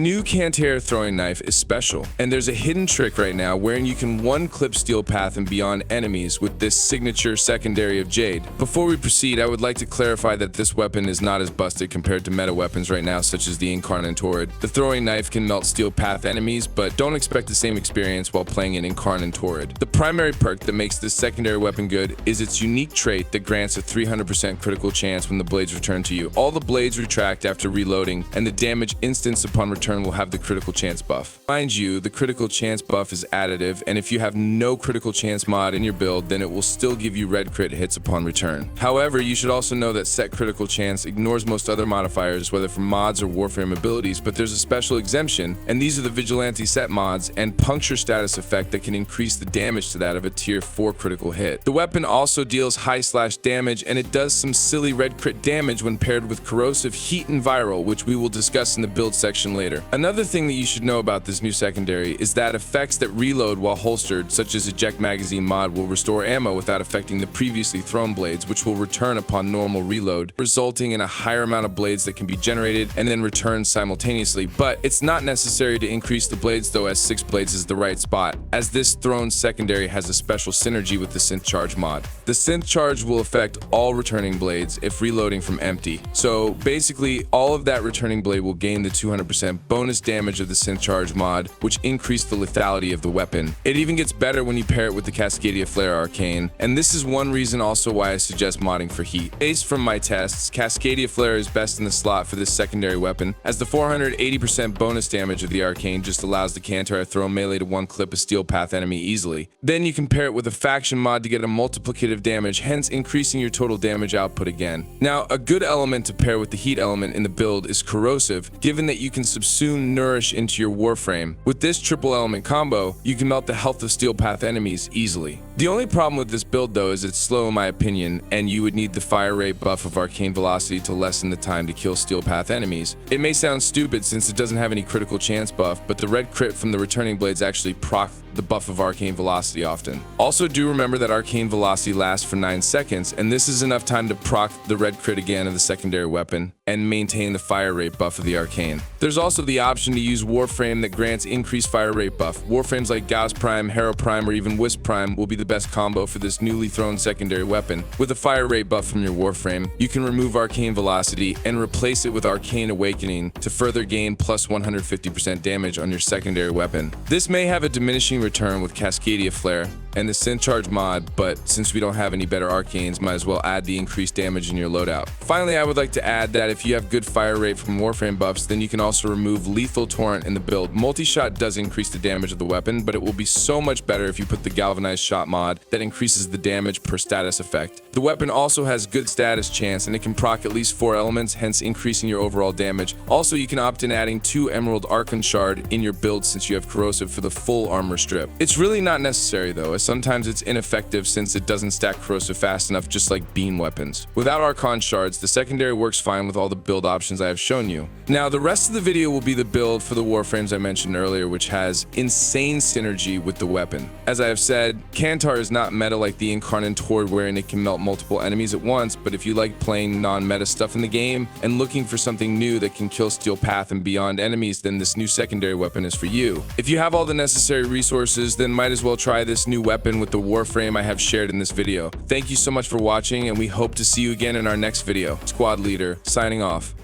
new Cantare throwing knife is special, and there's a hidden trick right now wherein you can one-clip steel path and beyond enemies with this signature secondary of Jade. Before we proceed, I would like to clarify that this weapon is not as busted compared to meta weapons right now, such as the Incarnate. The throwing knife can melt steel path enemies, but don't expect the same experience while playing an Incarnate. The primary perk that makes this secondary weapon good is its unique trait that grants a 300% critical chance when the blades return to you. All the blades retract after reloading, and the damage instanced upon return will have the critical chance buff. Mind you, the critical chance buff is additive, and if you have no critical chance mod in your build, then it will still give you red crit hits upon return. However, you should also know that set critical chance ignores most other modifiers, whether from mods or Warframe abilities, but there's a special exemption, and these are the Vigilante set mods and puncture status effect that can increase the damage to that of a tier 4 critical hit. The weapon also deals high slash damage, and it does some silly red crit damage when paired with corrosive, heat, and viral, which we will discuss in the build section later. Another thing that you should know about this new secondary is that effects that reload while holstered, such as eject magazine mod, will restore ammo without affecting the previously thrown blades, which will return upon normal reload, resulting in a higher amount of blades that can be generated and then returned simultaneously. But it's not necessary to increase the blades though, as 6 blades is the right spot, as this thrown secondary has a special synergy with the synth charge mod. The synth charge will affect all returning blades if reloading from empty. So basically all of that returning blade will gain the 200% bonus damage of the synth charge mod, which increased the lethality of the weapon. It even gets better when you pair it with the Cascadia Flare Arcane, and this is one reason also why I suggest modding for heat. Based from my tests, Cascadia Flare is best in the slot for this secondary weapon, as the 480% bonus damage of the Arcane just allows the Cantare to throw melee to one clip a steel path enemy easily. Then you can pair it with a faction mod to get a multiplicative damage, hence increasing your total damage output again. Now, a good element to pair with the heat element in the build is corrosive, given that you can subsume nourish into your Warframe. With this triple element combo, you can melt the health of steel path enemies easily. The only problem with this build though is it's slow in my opinion, and you would need the fire rate buff of arcane velocity to lessen the time to kill steel path enemies. It may sound stupid since it doesn't have any critical chance buff, but the red crit from the returning blades actually proc the buff of arcane velocity often. Also do remember that arcane velocity lasts for 9 seconds, and this is enough time to proc the red crit again of the secondary weapon and maintain the fire rate buff of the arcane. There's also the option to use Warframe that grants increased fire rate buff. Warframes like Gauss Prime, Harrow Prime, or even Wisp Prime will be the best combo for this newly thrown secondary weapon. With a fire rate buff from your Warframe, you can remove arcane velocity and replace it with arcane awakening to further gain plus 150% damage on your secondary weapon. This may have a diminishing return with Cascadia Flare and the synth charge mod, but since we don't have any better arcanes, might as well add the increased damage in your loadout. Finally, I would like to add that if you have good fire rate from Warframe buffs, then you can also remove lethal torrent in the build. Multi-shot does increase the damage of the weapon, but it will be so much better if you put the galvanized shot mod that increases the damage per status effect. The weapon also has good status chance, and it can proc at least 4 elements, hence increasing your overall damage. Also, you can opt in adding 2 Emerald Archon Shard in your build since you have corrosive for the full armor strip. It's really not necessary though, as sometimes it's ineffective since it doesn't stack corrosive fast enough, just like beam weapons. Without Archon Shards, the secondary works fine with all the build options I have shown you. Now, the rest of the video will be the build for the Warframes I mentioned earlier, which has insane synergy with the weapon. As I have said, Cantare is not meta like the Incarnate wherein it can melt multiple enemies at once, but if you like playing non-meta stuff in the game and looking for something new that can kill steel path and beyond enemies, then this new secondary weapon is for you. If you have all the necessary resources, then might as well try this new weapon with the Warframe I have shared in this video. Thank you so much for watching, and we hope to see you again in our next video. Squad Leader, signing off.